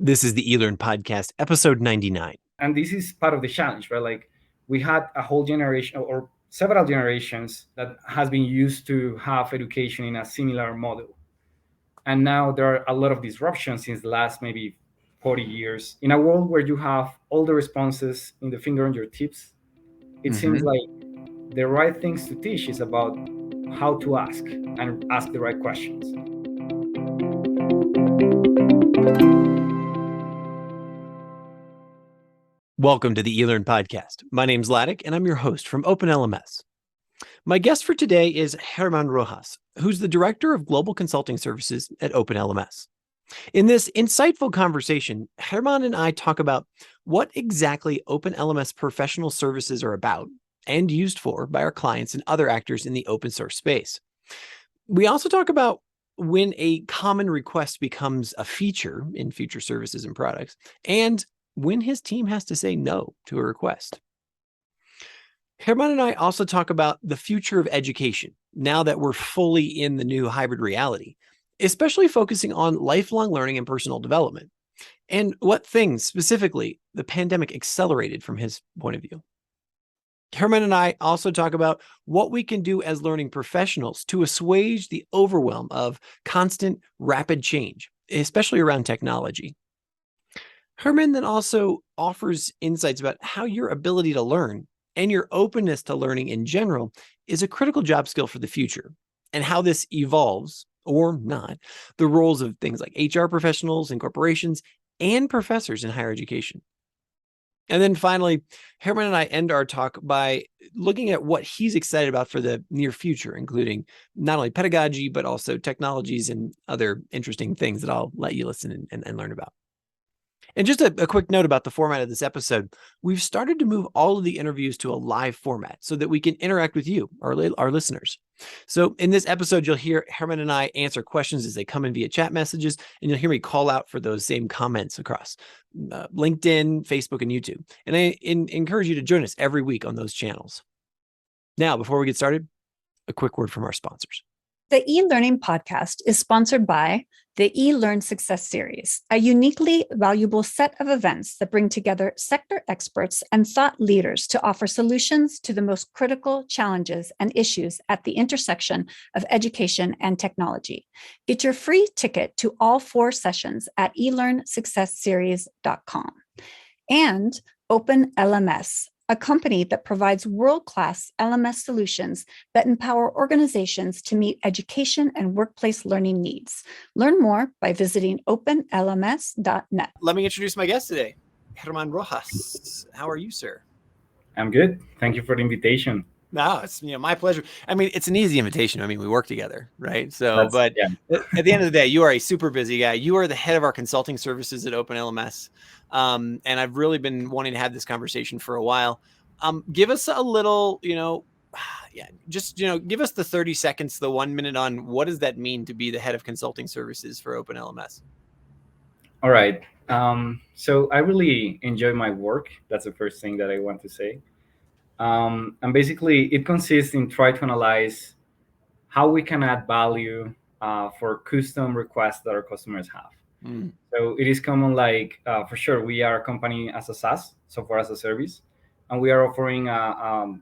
This is the eLearn Podcast, episode 99. And this is part of the challenge, right? Like we had a whole generation or several generations that has been used to have education in a similar model. And now there are a lot of disruptions since the last maybe 40 years. In a world where you have all the responses in the finger on your tips, it seems like the right things to teach is about how to ask and ask the right questions. Welcome to the eLearn Podcast. My name's Ladek, and I'm your host from Open LMS. My guest for today is Germán Rojas, who's the Director of Global Consulting Services at Open LMS. In this insightful conversation, Germán and I talk about what exactly Open LMS professional services are about and used for by our clients and other actors in the open source space. We also talk about when a common request becomes a feature in future services and products, and when his team has to say no to a request. Herman and I also talk about the future of education now that we're fully in the new hybrid reality, especially focusing on lifelong learning and personal development, and what things specifically the pandemic accelerated from his point of view. Herman and I also talk about what we can do as learning professionals to assuage the overwhelm of constant, rapid change, especially around technology. Herman then also offers insights about how your ability to learn and your openness to learning in general is a critical job skill for the future, and how this evolves, or not, the roles of things like HR professionals in corporations and professors in higher education. And then finally, Herman and I end our talk by looking at what he's excited about for the near future, including not only pedagogy, but also technologies and other interesting things that I'll let you listen and learn about. And just a quick note about the format of this episode. We've started to move all of the interviews to a live format so that we can interact with you, our listeners. So in this episode, you'll hear Herman and I answer questions as they come in via chat messages, and you'll hear me call out for those same comments across LinkedIn, Facebook, and YouTube. And I encourage you to join us every week on those channels. Now, before we get started, a quick word from our sponsors. The eLearning podcast is sponsored by the eLearn Success Series, a uniquely valuable set of events that bring together sector experts and thought leaders to offer solutions to the most critical challenges and issues at the intersection of education and technology. Get your free ticket to all 4 sessions at elearnsuccessseries.com. And Open LMS, a company that provides world-class LMS solutions that empower organizations to meet education and workplace learning needs. Learn more by visiting openlms.net. Let me introduce my guest today, German Rojas. How are you, sir? I'm good. Thank you for the invitation. No, it's my pleasure. I mean, it's an easy invitation. I mean, we work together, right? So, At the end of the day, you are a super busy guy. You are the head of our consulting services at Open LMS. And I've really been wanting to have this conversation for a while. Give us a little, give us the 30 seconds, the 1 minute on what does that mean to be the head of consulting services for Open LMS? All right. So I really enjoy my work. That's the first thing that I want to say. And basically, it consists in trying to analyze how we can add value for custom requests that our customers have. So it is common, for sure, we are a company as a SaaS, software as a service, and we are offering a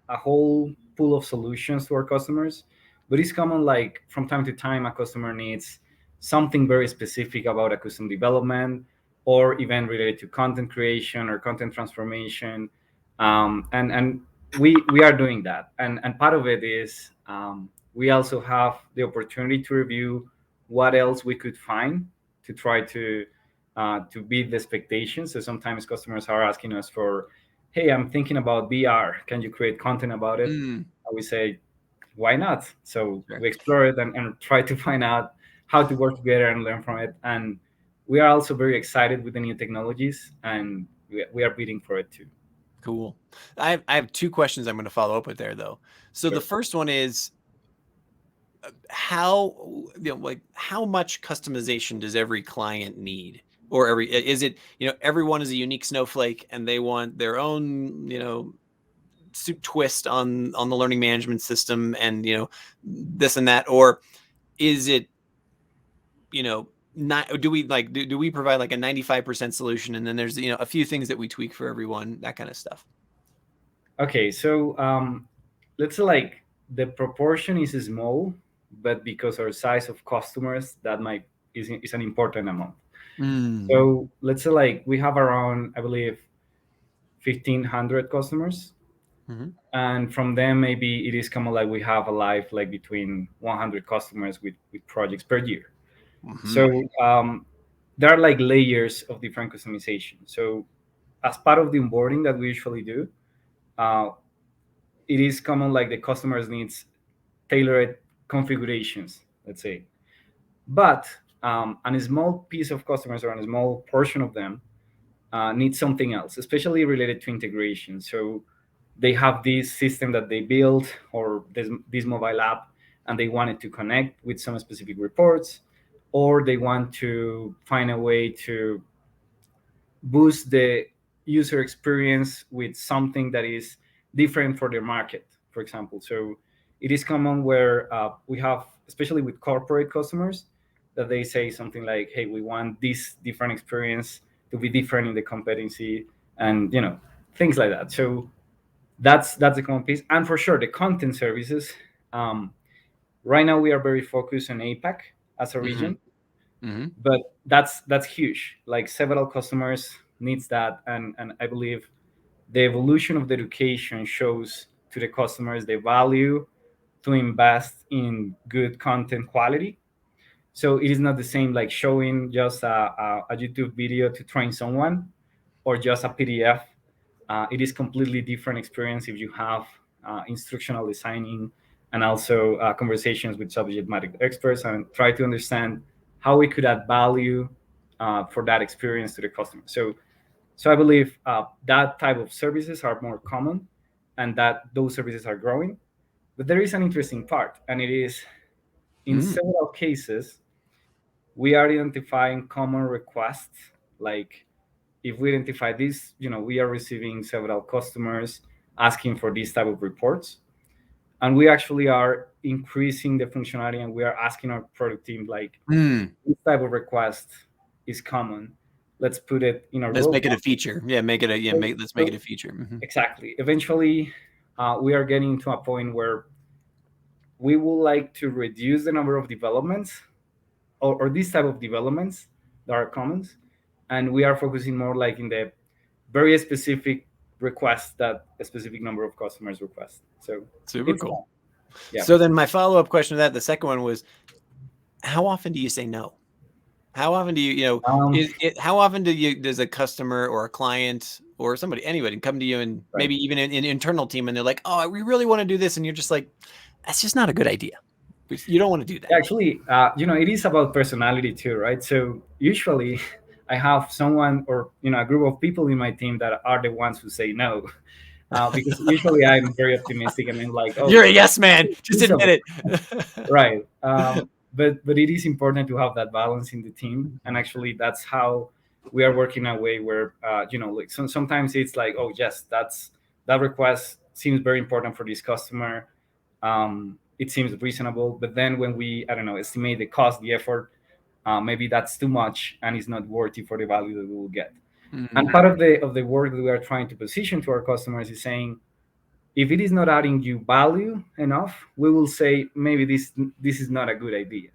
whole pool of solutions to our customers. But it's common, from time to time, a customer needs something very specific about a custom development or even related to content creation or content transformation. And we are doing that. And part of it is we also have the opportunity to review what else we could find to try to beat the expectations. So sometimes customers are asking us for, hey, I'm thinking about VR. Can you create content about it? And we say, why not? So we explore it and try to find out how to work together and learn from it. And we are also very excited with the new technologies, and we are bidding for it too. Cool. I have 2 questions I'm going to follow up with there, though. So The first one is, how much customization does every client need? Or is it, everyone is a unique snowflake and they want their own, twist on the learning management system and, this and that? Or is it, not, do we provide like a 95% solution, and then there's a few things that we tweak for everyone, that kind of stuff? Okay, so let's say like the proportion is small, but because our size of customers, that is an important amount. So let's say like we have around, I believe, 1,500 customers, and from them maybe it is common like we have a life like between 100 customers with projects per year. So there are like layers of different customization. So as part of the onboarding that we usually do, it is common like the customers needs tailored configurations, let's say. But a small piece of customers, or a small portion of them, need something else, especially related to integration. So they have this system that they build, or this mobile app, and they want it to connect with some specific reports, or they want to find a way to boost the user experience with something that is different for their market, for example. So it is common where we have, especially with corporate customers, that they say something like, hey, we want this different experience to be different in the competency, and things like that. So that's a common piece. And for sure, the content services, right now we are very focused on APAC as a region. But that's huge. Like several customers needs that, and I believe the evolution of the education shows to the customers the value to invest in good content quality. So it is not the same like showing just a YouTube video to train someone, or just a PDF. It is completely different experience if you have instructional designing, and also conversations with subject matter experts, and try to understand how we could add value for that experience to the customer. So I believe that type of services are more common, and that those services are growing. But there is an interesting part, and it is in several cases we are identifying common requests. Like if we identify this, we are receiving several customers asking for this type of reports, and we actually are increasing the functionality, and we are asking our product team like, this type of request is common, let's put it in a let's roadmap. make it a feature. Let's make it a feature. Exactly. Eventually we are getting to a point where we would like to reduce the number of developments, or this type of developments that are common, and we are focusing more like in the very specific requests that a specific number of customers request. So super cool. Yeah. So then my follow-up question to that, the second one was, how often do you say no? How often do how often does a customer or a client or anybody come to you, and maybe even an internal team, and they're like, oh, we really want to do this, and you're just like, that's just not a good idea. You don't want to do that. Actually, it is about personality too, right? So usually I have someone, or a group of people in my team that are the ones who say no, because usually I'm very optimistic, and I'm like, oh, you're a yes man, just admit it. Right. But it is important to have that balance in the team, and actually that's how we are working a way where like sometimes it's like, oh yes, that request seems very important for this customer. It seems reasonable, but then when we, I don't know, estimate the cost, the effort, maybe that's too much, and it's not worthy for the value that we will get. And part of the work that we are trying to position to our customers is saying, if it is not adding you value enough, we will say maybe this is not a good idea.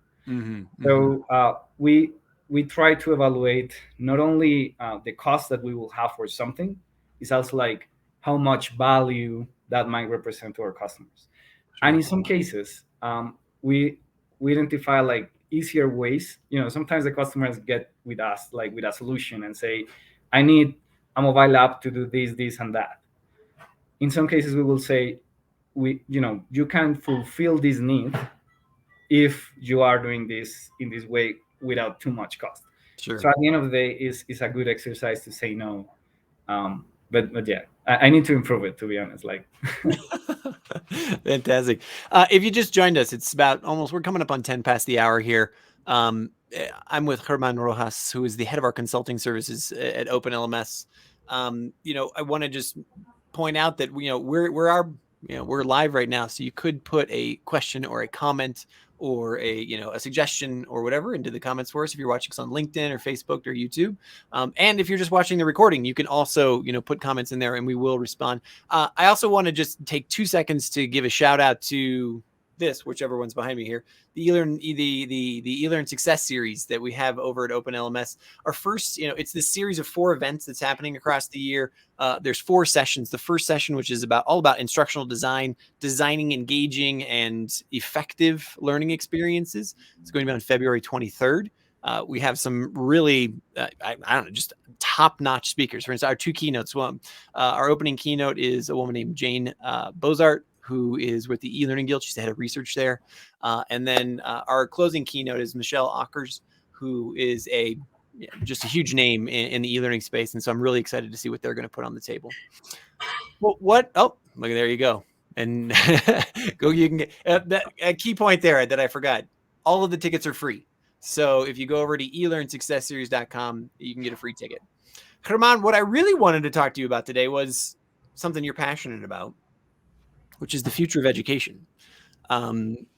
So we try to evaluate not only the cost that we will have for something, it's also like how much value that might represent to our customers. Sure. And in some cases, we identify like easier ways. Sometimes the customers get with us like with a solution and say, I need a mobile app to do this, and that. In some cases, we will say, you can fulfill this need if you are doing this in this way without too much cost. Sure. So at the end of the day, it's a good exercise to say no. But yeah, I need to improve it, to be honest. Like, fantastic. If you just joined us, it's about we're coming up on 10 past the hour here. I'm with Germán Rojas, who is the head of our consulting services at Open LMS. I want to just point out that we're live right now, so you could put a question or a comment or a suggestion or whatever into the comments for us if you're watching us on LinkedIn or Facebook or YouTube. And if you're just watching the recording, you can also put comments in there and we will respond. I also want to just take 2 seconds to give a shout out to whichever one's behind me here, the eLearn Success Series that we have over at Open LMS. Our first, it's this series of 4 events that's happening across the year. There's 4 sessions. The first session, which is all about instructional design, designing engaging and effective learning experiences. It's going to be on February 23rd. We have some really, I don't know, just top-notch speakers. For instance, our 2 keynotes. Our opening keynote is a woman named Jane Bozart, who is with the eLearning Guild. She's the head of research there. And then our closing keynote is Michelle Ockers, who is just a huge name in the eLearning space. And so I'm really excited to see what they're going to put on the table. Well, oh, look, there you go. And you can get a key point there that I forgot. All of the tickets are free. So if you go over to elearnsuccessseries.com, you can get a free ticket. Germán, what I really wanted to talk to you about today was something you're passionate about, which is the future of education.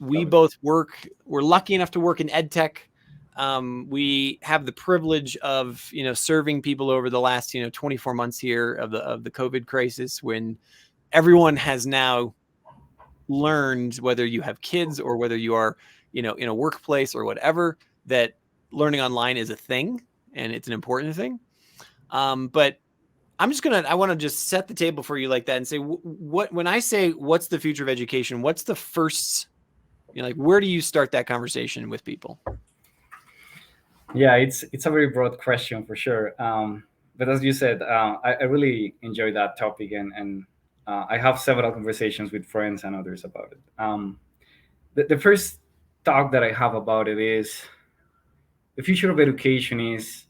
We both we're lucky enough to work in ed tech. We have the privilege of, serving people over the last, 24 months here of the COVID crisis, when everyone has now learned, whether you have kids or whether you are, in a workplace or whatever, that learning online is a thing and it's an important thing. But I want to just set the table for you like that and say, when I say, what's the future of education? What's the first, where do you start that conversation with people? Yeah, it's a very broad question for sure. But as you said, I really enjoy that topic, and I have several conversations with friends and others about it. The first talk that I have about it is the future of education is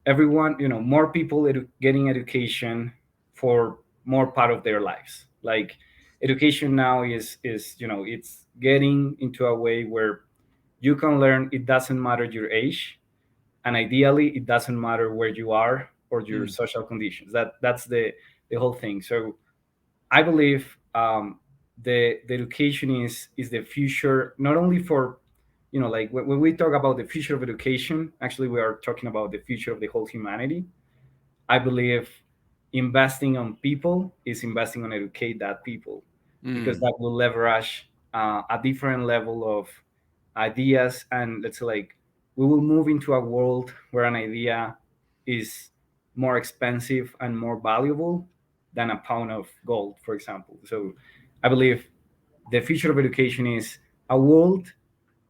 everyone, more people getting education for more part of their lives. Like, education now is it's getting into a way where you can learn. It doesn't matter your age, and ideally it doesn't matter where you are or your social conditions. That's the whole thing. So I believe the education is the future, not only for, like when we talk about the future of education, actually we are talking about the future of the whole humanity. I believe investing on people is investing on educate that people, because that will leverage a different level of ideas. And let's say, like, we will move into a world where an idea is more expensive and more valuable than a pound of gold, for example. So I believe the future of education is a world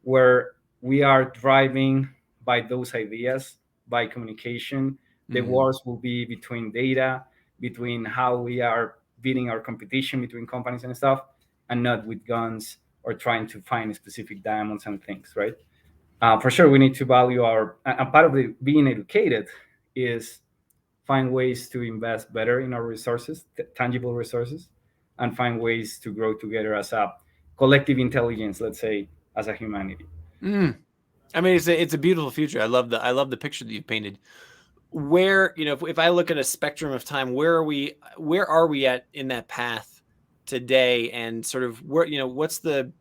where we are driving by those ideas, by communication. The wars will be between data, between how we are beating our competition between companies and stuff, and not with guns or trying to find specific diamonds and things, right? For sure, we need to value and part of the being educated is find ways to invest better in our resources, tangible resources, and find ways to grow together as a collective intelligence, let's say, as a humanity. I mean, it's a beautiful future. I love the picture that you've painted. Where, if I look at a spectrum of time, where are we at in that path today, and sort of where, what's the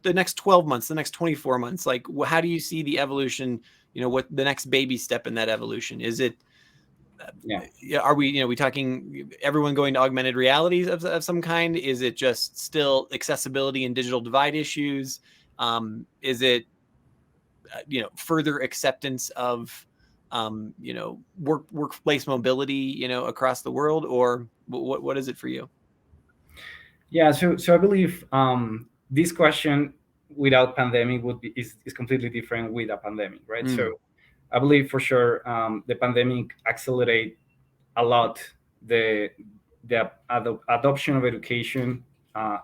next 12 months, the next 24 months, like how do you see the evolution, what the next baby step in that evolution? Is it, are we talking everyone going to augmented realities of some kind? Is it just still accessibility and digital divide issues? Is it, further acceptance of, workplace mobility, across the world, or what is it for you? Yeah, so I believe this question without pandemic is completely different with a pandemic, right? So I believe for sure the pandemic accelerate a lot the adoption of education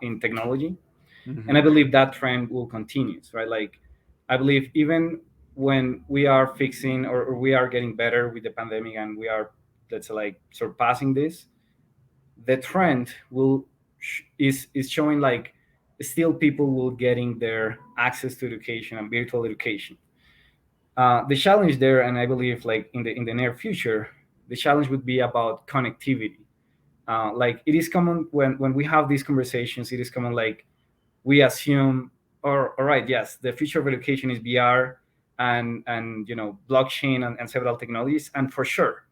in technology, and I believe that trend will continue, right? Like, I believe even when we are fixing or we are getting better with the pandemic and we are, let's say, like, surpassing this, the trend is showing like still people will getting their access to education and virtual education. The challenge there, and I believe like in the near future, the challenge would be about connectivity. Like, it is common when we have these conversations, it is common, like, we assume, or all right, yes, the future of education is VR and blockchain and several technologies, and for sure.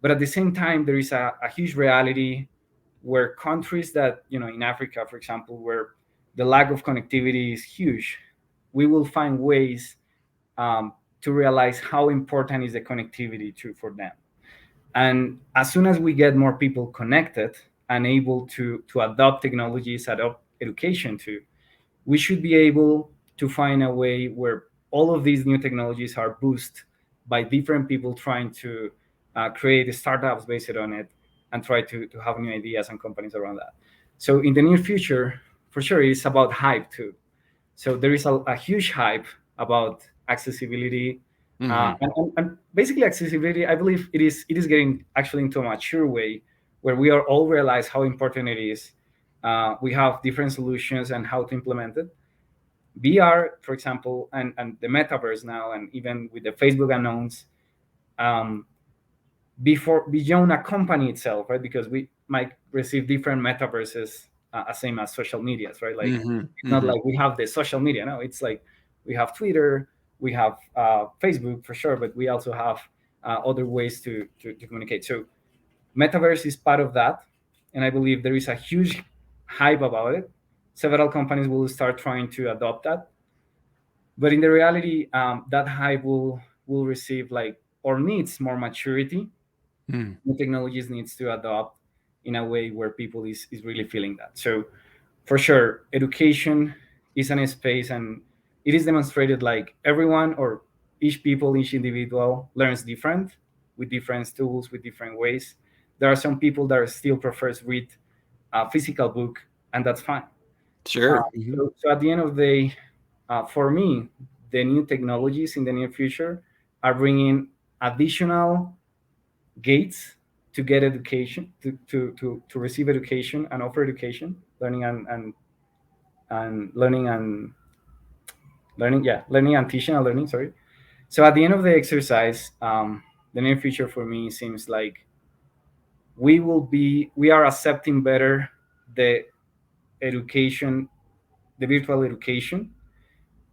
But at the same time, there is a huge reality where countries that, in Africa, for example, where the lack of connectivity is huge, we will find ways to realize how important is the connectivity for them. And as soon as we get more people connected and able to adopt technologies, adopt education too, we should be able to find a way where all of these new technologies are boosted by different people trying to create startups based on it and try to have new ideas and companies around that. So in the near future, for sure, it's about hype too. So there is a huge hype about accessibility, and basically accessibility. I believe it is getting actually into a mature way where we are all realize how important it is. We have different solutions and how to implement it. VR, for example, and the metaverse now, and even with the Facebook announce, um, before beyond a company itself, right? Because we might receive different metaverses, same as social medias, right? Like it's not like we have the social media. No, it's like we have Twitter, we have Facebook for sure, but we also have other ways to communicate. So metaverse is part of that, and I believe there is a huge hype about it. Several companies will start trying to adopt that, but in the reality, that hype will receive like or needs more maturity. New technologies needs to adopt in a way where people is really feeling that. So for sure, education is an space, and it is demonstrated like everyone or each individual learns different with different tools, with different ways. There are some people that still prefers read a physical book, and that's fine. Sure. So at the end of the day, for me, the new technologies in the near future are bringing additional gates to get education, to receive education and offer education, learning and learning and learning, yeah, learning and teaching and learning. Sorry. So at the end of the exercise, the near future for me seems like we are accepting better the education, the virtual education,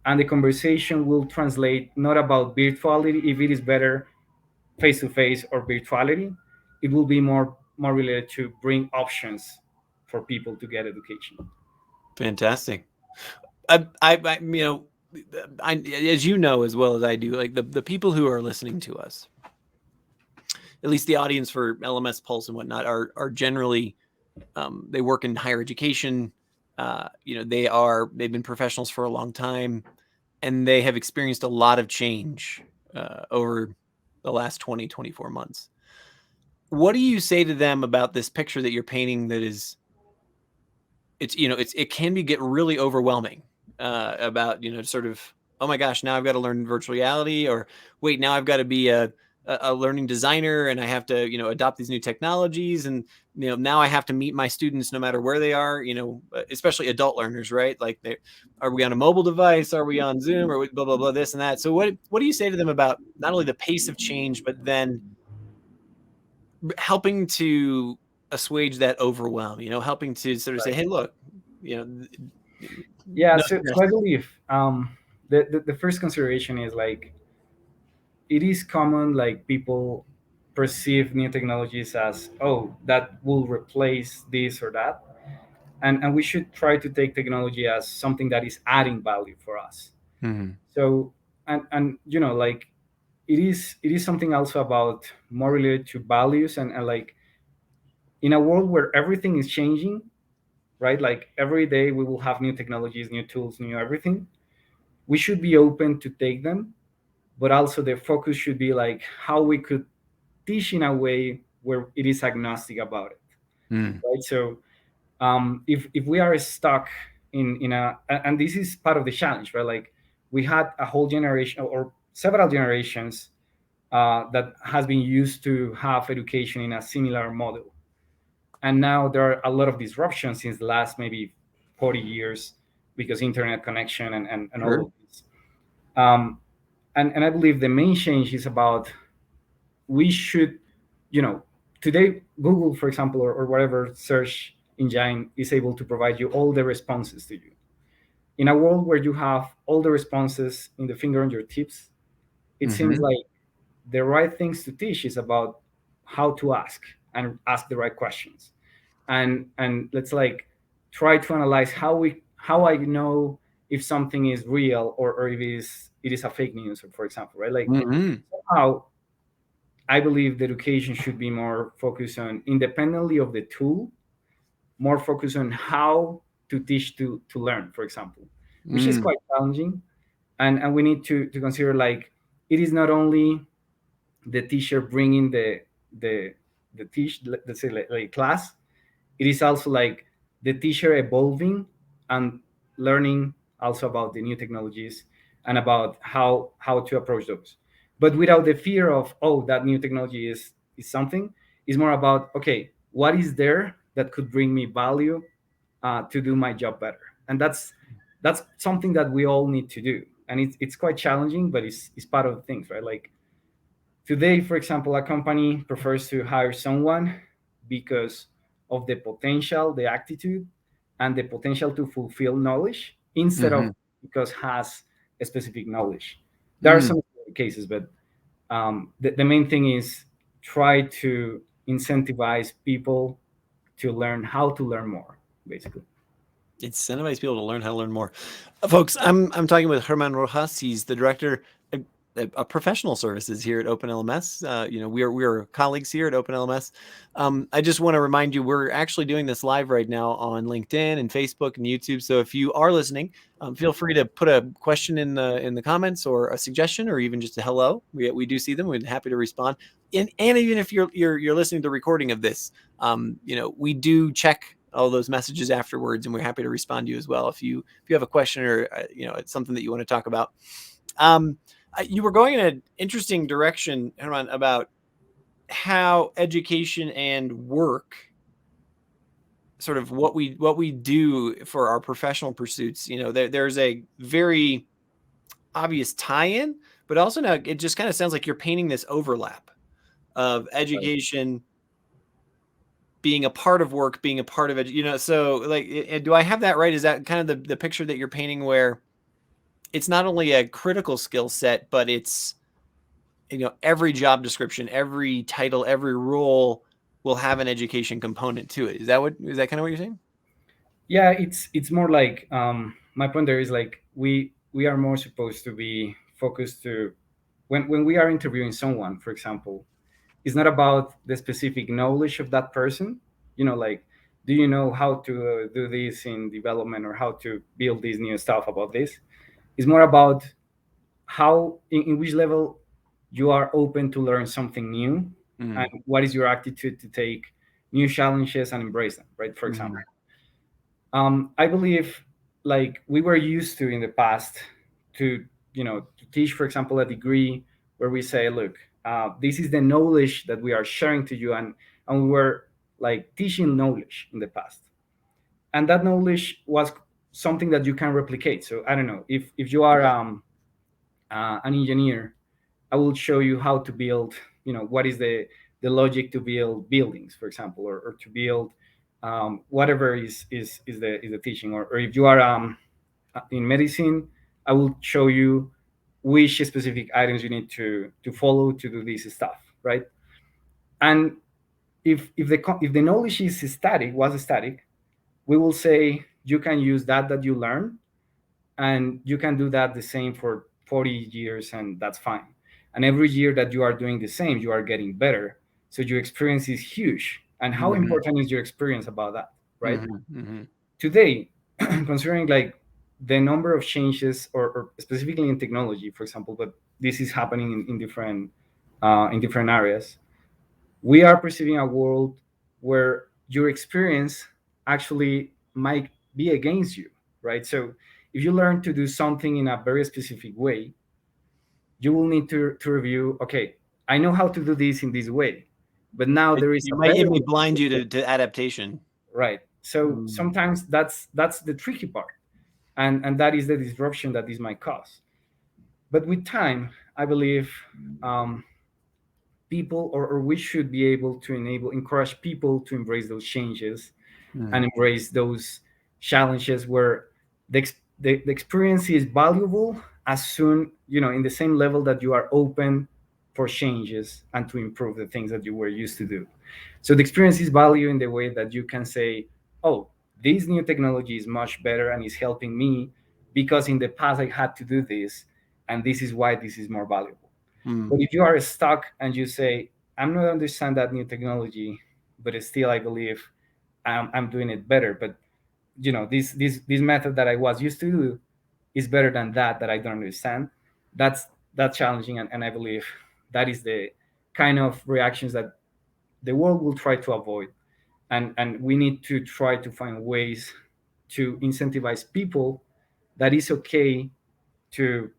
and the conversation will translate not about virtuality if it is better face to face or virtuality. It will be more related to bring options for people to get education. Fantastic. As you know as well as I do, like the people who are listening to us, at least the audience for LMS Pulse and whatnot, are generally they work in higher education. They've been professionals for a long time, and they have experienced a lot of change over the last 24 months. What do you say to them about this picture that you're painting that is it can get really overwhelming about sort of, oh my gosh, now I've got to learn virtual reality, or wait, now I've got to be a learning designer and I have to adopt these new technologies, and now I have to meet my students no matter where they are, especially adult learners, right? Like, are we on a mobile device, are we on Zoom, or blah blah blah, this and that. So what do you say to them about not only the pace of change, but then helping to assuage that overwhelm, helping to sort of say, hey, look, Yeah, no so I believe the first consideration is like it is common like people perceive new technologies as, oh, that will replace this or that, and we should try to take technology as something that is adding value for us. So and like it is something also about more related to values, and like in a world where everything is changing, right? Like every day we will have new technologies, new tools, new everything. We should be open to take them, but also the focus should be like how we could teach in a way where it is agnostic about it, right? So if we are stuck in a, and this is part of the challenge, right? Like we had a whole generation or several generations that has been used to have education in a similar model, and now there are a lot of disruptions since the last maybe 40 years because internet connection and all Sure. of this. um, and I believe the main change is about we should, today Google, for example, or whatever search engine is able to provide you all the responses to you. in a world where you have all the responses in the finger on your tips, it seems like the right things to teach is about how to ask and ask the right questions, and let's like try to analyze how I know if something is real, or if it is a fake news, for example, right? Like somehow I believe the education should be more focused on, independently of the tool, more focused on how to teach to learn, for example, which is quite challenging. And we need to consider, like, it is not only the teacher bringing the teach, let's say, like class. It is also like the teacher evolving and learning also about the new technologies and about how to approach those, but without the fear of, oh, that new technology is something. It's more about, okay, what is there that could bring me value to do my job better. And that's something that we all need to do, and it's quite challenging, but it's part of the things, right? Like, today, for example, a company prefers to hire someone because of the potential, the attitude, and the potential to fulfill knowledge, instead of because has a specific knowledge. There are some cases, but the main thing is try to incentivize people to learn how to learn more, basically. Incentivize people to learn how to learn more. Folks, I'm talking with Herman Rojas. He's the director of professional services here at Open LMS. We are colleagues here at Open LMS. I just want to remind you, we're actually doing this live right now on LinkedIn and Facebook and YouTube. So if you are listening, feel free to put a question in the comments, or a suggestion, or even just a hello. We do see them. We're happy to respond. And even if you're listening to the recording of this, we do check all those messages afterwards, and we're happy to respond to you as well if you have a question, or it's something that you want to talk about. You were going in an interesting direction, Herman, about how education and work, sort of what we do for our professional pursuits. There's a very obvious tie-in, but also now it just kind of sounds like you're painting this overlap of education being a part of work, being a part of it. So like, do I have that right? Is that kind of the picture that you're painting, where it's not only a critical skill set, but it's, every job description, every title, every role will have an education component to it. Is that kind of what you're saying? Yeah, it's more like, my point there is, like, we are more supposed to be focused to, when we are interviewing someone, for example, it's not about the specific knowledge of that person. Like, do you know how to do this in development, or how to build this new stuff about this? It's more about how, in which level you are open to learn something new, and what is your attitude to take new challenges and embrace them, right? For example, I believe, like, we were used to in the past to to teach, for example, a degree where we say, look, this is the knowledge that we are sharing to you, and we were like teaching knowledge in the past, and that knowledge was something that you can replicate. So I don't know, if you are an engineer, I will show you how to build, what is the logic to build buildings, for example, or to build whatever is the teaching. Or if you are in medicine, I will show you which specific items you need to follow to do this stuff, right? And if the knowledge is static, we will say you can use that you learn, and you can do that the same for 40 years, and that's fine. And every year that you are doing the same, you are getting better, so your experience is huge. And how important is your experience about that, right? Today, considering, like, the number of changes, or specifically in technology, for example, but this is happening in different areas, we are perceiving a world where your experience actually might be against you, right? So if you learn to do something in a very specific way, you will need to review, okay, I know how to do this in this way, but now there is You a might better even way. blind you to adaptation. Right. So sometimes that's the tricky part, and that is the disruption that this might cause. But with time, I believe, people, or we should be able to encourage people to embrace those changes, and embrace those challenges where the experience is valuable as soon, in the same level that you are open for changes and to improve the things that you were used to do. So the experience is value in the way that you can say, oh, this new technology is much better and is helping me because in the past I had to do this, and this is why this is more valuable. But if you are stuck and you say, I'm not understand that new technology, but still I believe I'm doing it better. But this method that I was used to do is better than that I don't understand. That's challenging, and I believe that is the kind of reactions that the world will try to avoid, and we need to try to find ways to incentivize people that is okay to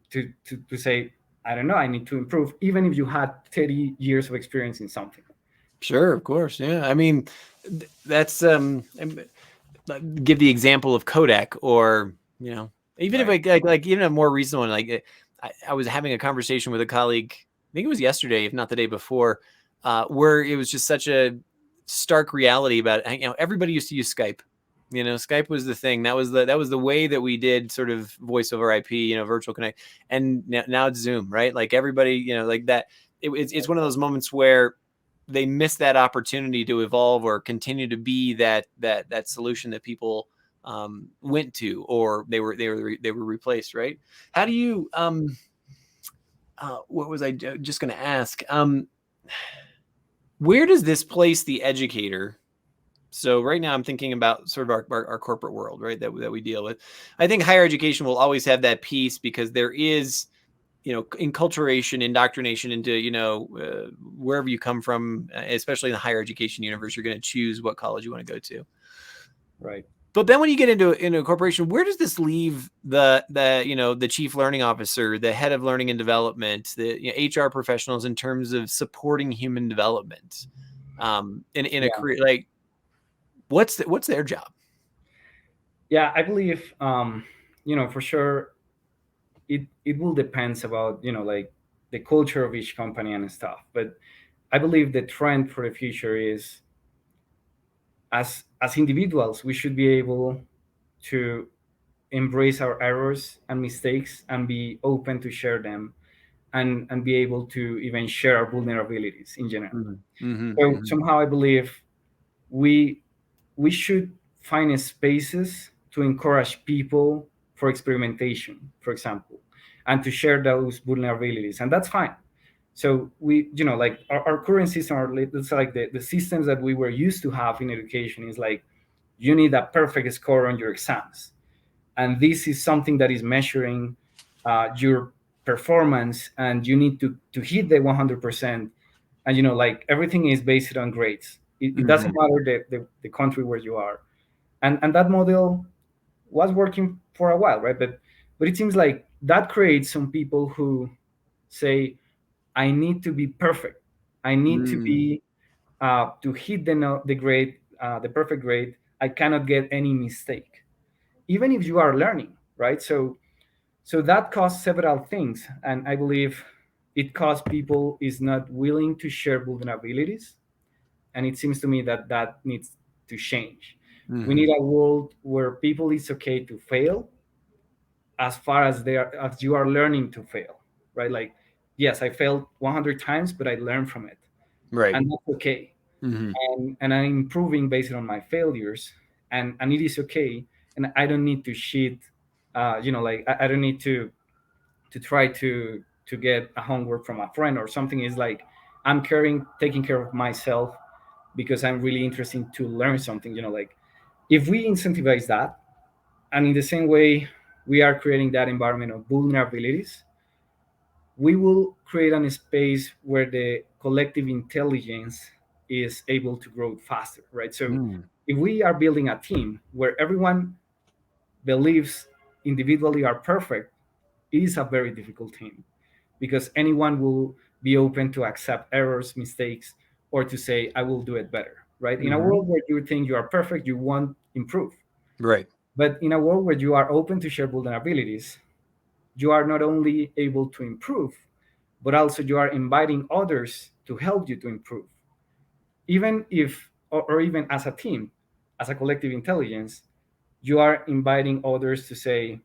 say, I don't know, I need to improve, even if you had 30 years of experience in something. Sure, of course. Yeah. I mean, that's give the example of Kodak, or, even if like even a more recent one, like I was having a conversation with a colleague, I think it was yesterday, if not the day before, where it was just such a stark reality about, everybody used to use Skype. Skype was the thing. That was the way that we did sort of voice over IP, virtual connect. And now it's Zoom, right? Like everybody, like that. It's one of those moments where they miss that opportunity to evolve or continue to be that solution that people went to, or they were replaced, right? How do you what was I just going to ask? Where does this place the educator? So right now I'm thinking about sort of our corporate world, right? That we deal with. I think higher education will always have that piece because there is, enculturation, indoctrination into, wherever you come from, especially in the higher education universe, you're going to choose what college you want to go to. Right. But then when you get into a corporation, where does this leave the chief learning officer, the head of learning and development, the HR professionals in terms of supporting human development in a career? Like, what's their job? Yeah, I believe, for sure, it will depends about, like the culture of each company and stuff. But I believe the trend for the future is, as individuals, we should be able to embrace our errors and mistakes and be open to share them, and be able to even share our vulnerabilities in general. So somehow I believe we we should find spaces to encourage people for experimentation, for example, and to share those vulnerabilities, and that's fine. So we, like our current system, or it's like the systems that we were used to have in education is like, you need a perfect score on your exams, and this is something that is measuring your performance, and you need to hit the 100%. And like everything is based on grades. It doesn't matter the country where you are, and that model was working for a while, right? But it seems like that creates some people who say, I need to be perfect, I need to be to hit the grade, the perfect grade, I cannot get any mistake, even if you are learning, right? So that caused several things, and I believe it caused people is not willing to share vulnerabilities, and it seems to me that needs to change. We need a world where people, it's okay to fail, as far as as you are learning to fail, right? Like, yes, I failed 100 times, but I learned from it, Right. and that's okay. And I'm improving based on my failures, and it is okay. And I don't need to cheat. Like I don't need to try to get a homework from a friend or something. Is like, I'm taking care of myself because I'm really interested to learn something. Like if we incentivize that, and in the same way we are creating that environment of vulnerabilities, we will create a space where the collective intelligence is able to grow faster, right? So if we are building a team where everyone believes individually are perfect, it is a very difficult team, because anyone will be open to accept errors, mistakes, or to say, I will do it better, right? In a world where you think you are perfect, you won't improve. Right. But in a world where you are open to share vulnerabilities, you are not only able to improve, but also you are inviting others to help you to improve. Even if, or even as a team, as a collective intelligence, you are inviting others to say,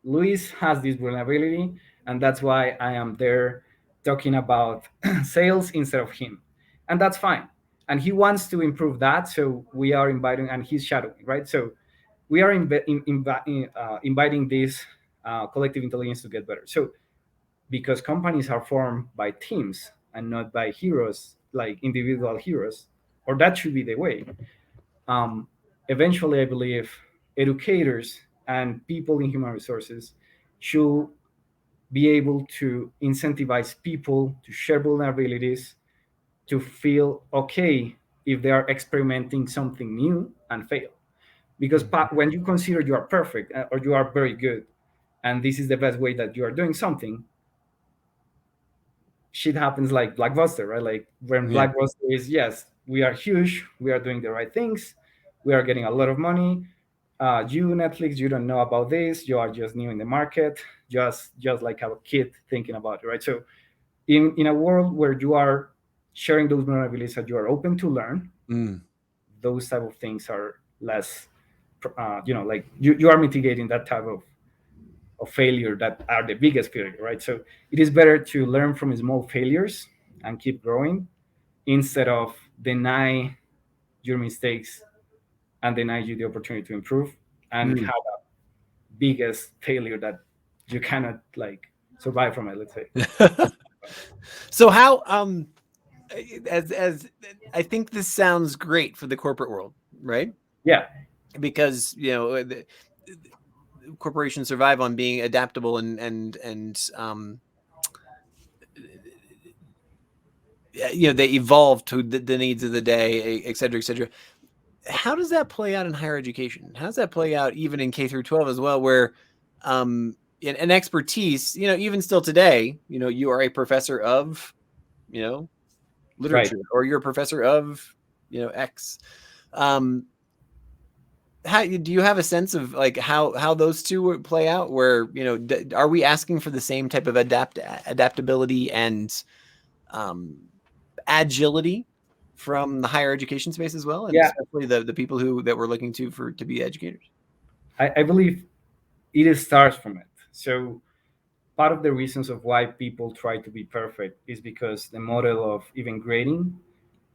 Luis has this vulnerability, and that's why I am there talking about sales instead of him. And that's fine. And he wants to improve that. So we are inviting, and he's shadowing, right? So we are inviting this collective intelligence to get better. So because companies are formed by teams and not by heroes, like individual heroes, or that should be the way. Um, Eventually, I believe educators and people in human resources should be able to incentivize people to share vulnerabilities, to feel okay if they are experimenting something new and fail. Because when you consider you are perfect or you are very good, and this is the best way that you are doing something, shit happens like Blockbuster, right? Like when Yeah. Blockbuster is, yes, we are huge, we are doing the right things, we are getting a lot of money. You Netflix, you don't know about this, you are just new in the market, just like a kid thinking about it, right? So in a world where you are sharing those vulnerabilities that you are open to learn, Mm. those type of things are less, like you are mitigating that type of failure that are the biggest failure, right? So it is better to learn from small failures and keep growing instead of deny your mistakes and deny you the opportunity to improve and Mm. have a biggest failure that you cannot like survive from it, let's say. So how as I think this sounds great for the corporate world, right? Yeah, Because corporations survive on being adaptable and they evolve to the needs of the day, et cetera, et cetera. How does that play out in higher education? How does that play out even in K through 12 as well, where an expertise, even still today, you are a professor of, right. literature, or you're a professor of, X. Um, how do you have a sense of like how those two would play out? Where are we asking for the same type of adaptability and um, agility from the higher education space as well, and Yeah, especially the people that we're looking to be educators? I believe it starts from it. So part of the reasons of why people try to be perfect is because the model of even grading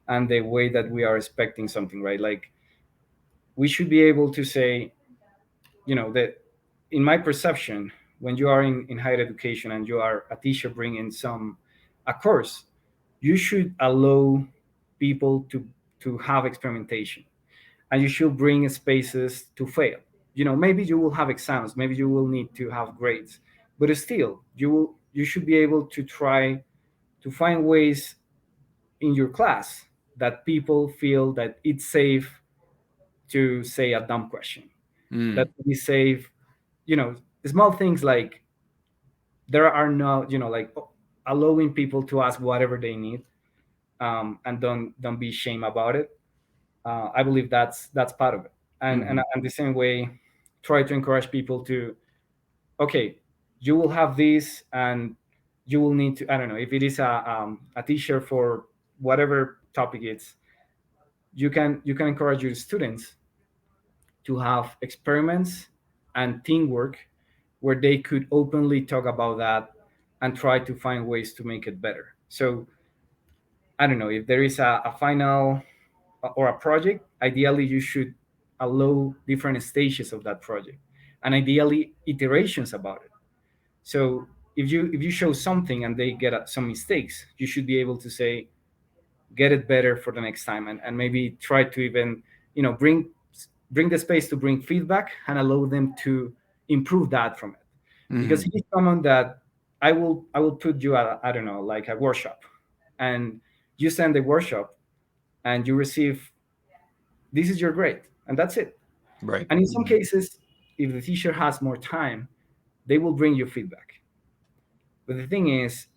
and the way that we are expecting something, right? Like we should be able to say, that in my perception, when you are in higher education and you are a teacher bringing a course, you should allow people to have experimentation, and you should bring spaces to fail. Maybe you will have exams, maybe you will need to have grades, but still you should be able to try to find ways in your class that people feel that it's safe to say a dumb question, that Mm. we safe, you know small things like there are no, like allowing people to ask whatever they need, and don't be shame about it. I believe that's part of it. And the same way, try to encourage people to, okay, you will have this, and you will need to, I don't know, if it is a teacher for whatever topic it's, you can encourage your students to have experiments and teamwork where they could openly talk about that and try to find ways to make it better. So I don't know, if there is a final or a project, ideally you should allow different stages of that project, and ideally iterations about it. So if you show something and they get some mistakes, you should be able to say, get it better for the next time, and maybe try to even, bring the space to bring feedback and allow them to improve that from it. Because Mm-hmm. it is common that I will put you at, I don't know, like a workshop, and you send the workshop and you receive, this is your grade, and that's it. Right. And in some cases, if the teacher has more time, they will bring you feedback. But the thing is,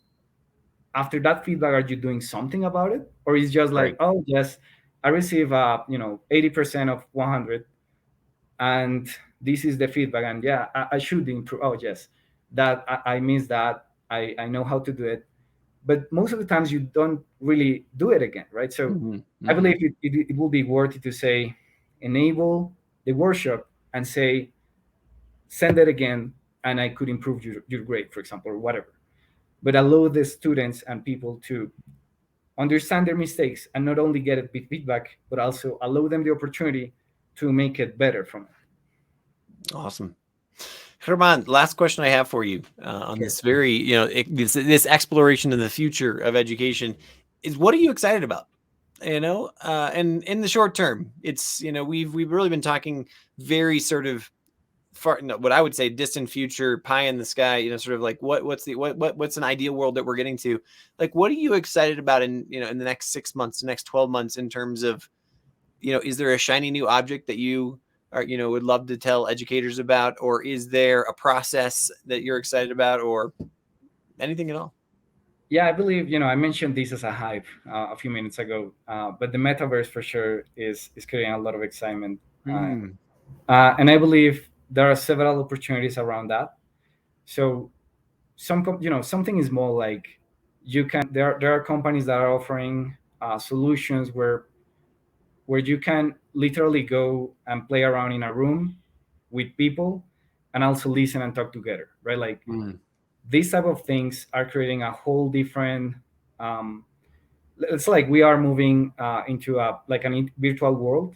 after that feedback, are you doing something about it, or is just like, Right. oh yes, I receive 80% of 100, and this is the feedback, and yeah, I should improve. Oh yes, that I miss that. I know how to do it, but most of the times you don't really do it again, right? So Mm-hmm. I Mm-hmm. believe it will be worth it to say, enable the workshop and say, send it again, and I could improve your grade, for example, or whatever. But allow the students and people to understand their mistakes and not only get a big feedback, but also allow them the opportunity to make it better from it. Awesome. Germán, last question I have for you on this very, this exploration of the future of education is, what are you excited about? And in the short term, it's, we've really been talking very sort of far, what I would say distant future, pie in the sky, sort of like what's an ideal world that we're getting to? Like, what are you excited about in the next 6 months, the next 12 months, in terms of, is there a shiny new object that you are, would love to tell educators about, or is there a process that you're excited about, or anything at all? Yeah, I believe, I mentioned this as a hype a few minutes ago, but the metaverse for sure is creating a lot of excitement. And I believe there are several opportunities around that. So something is more like there are companies that are offering solutions where you can literally go and play around in a room with people and also listen and talk together, right? Like these type of things are creating a whole different it's like we are moving into a virtual world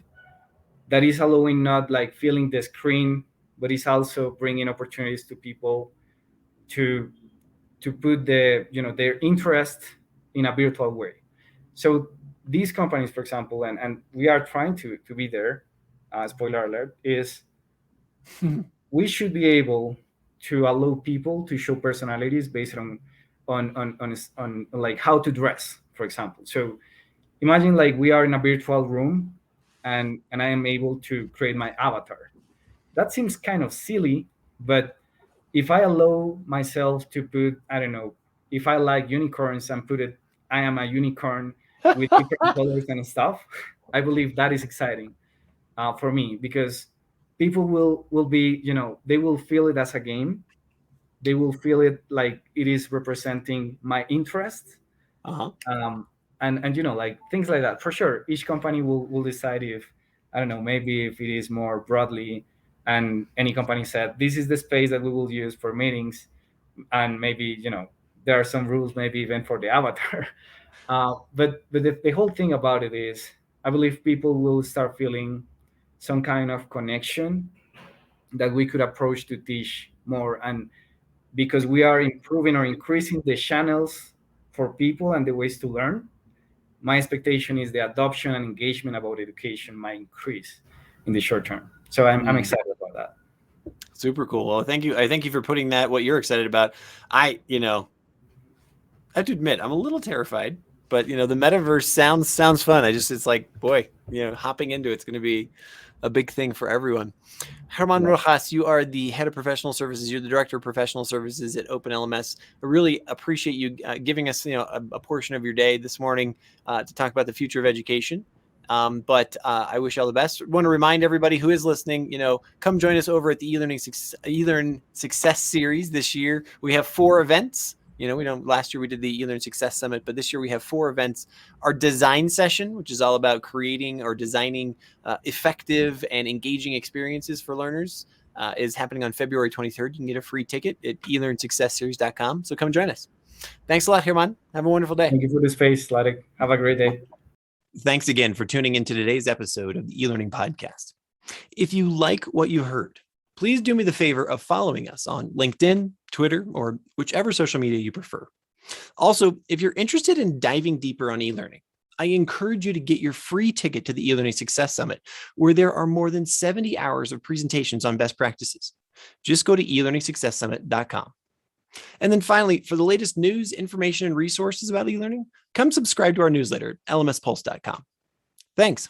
that is allowing not like feeling the screen, but is also bringing opportunities to people to put their interest in a virtual way. So these companies, for example, and we are trying to be there, spoiler alert, is we should be able to allow people to show personalities based on like how to dress, for example. So imagine like we are in a virtual room and I am able to create my avatar. That seems kind of silly, but if I allow myself to put, I don't know, if I like unicorns and put it, I am a unicorn with different colors and stuff, I believe that is exciting for me, because people will be, they will feel it as a game. They will feel it like it is representing my interest. And like things like that. For sure, each company will decide if, I don't know, maybe if it is more broadly, and any company said this is the space that we will use for meetings, and maybe there are some rules maybe even for the avatar. But the whole thing about it is, I believe people will start feeling some kind of connection that we could approach to teach more. And because we are improving or increasing the channels for people and the ways to learn, my expectation is the adoption and engagement about education might increase in the short term. So I'm excited about that. Super cool. Well, thank you. I thank you for putting that, what you're excited about. I have to admit, I'm a little terrified, but the metaverse sounds fun. It's like, boy, hopping into it's going to be a big thing for everyone. Herman Rojas, you are the head of professional services. You're the director of professional services at Open LMS. I really appreciate you giving us, a portion of your day this morning to talk about the future of education. But I wish you all the best. I want to remind everybody who is listening, come join us over at the eLearn Success Series this year. We have 4 events. Last year we did the eLearn Success Summit, but this year we have 4 events. Our design session, which is all about creating or designing effective and engaging experiences for learners, is happening on February 23rd. You can get a free ticket at elearnsuccessseries.com. So come join us. Thanks a lot, Germán. Have a wonderful day. Thank you for the space, Ladek. Have a great day. Thanks again for tuning into today's episode of the eLearning Podcast. If you like what you heard, please do me the favor of following us on LinkedIn, Twitter, or whichever social media you prefer. Also, if you're interested in diving deeper on e-learning, I encourage you to get your free ticket to the eLearning Success Summit, where there are more than 70 hours of presentations on best practices. Just go to elearningsuccesssummit.com. And then finally, for the latest news, information, and resources about e-learning, come subscribe to our newsletter at lmspulse.com. Thanks.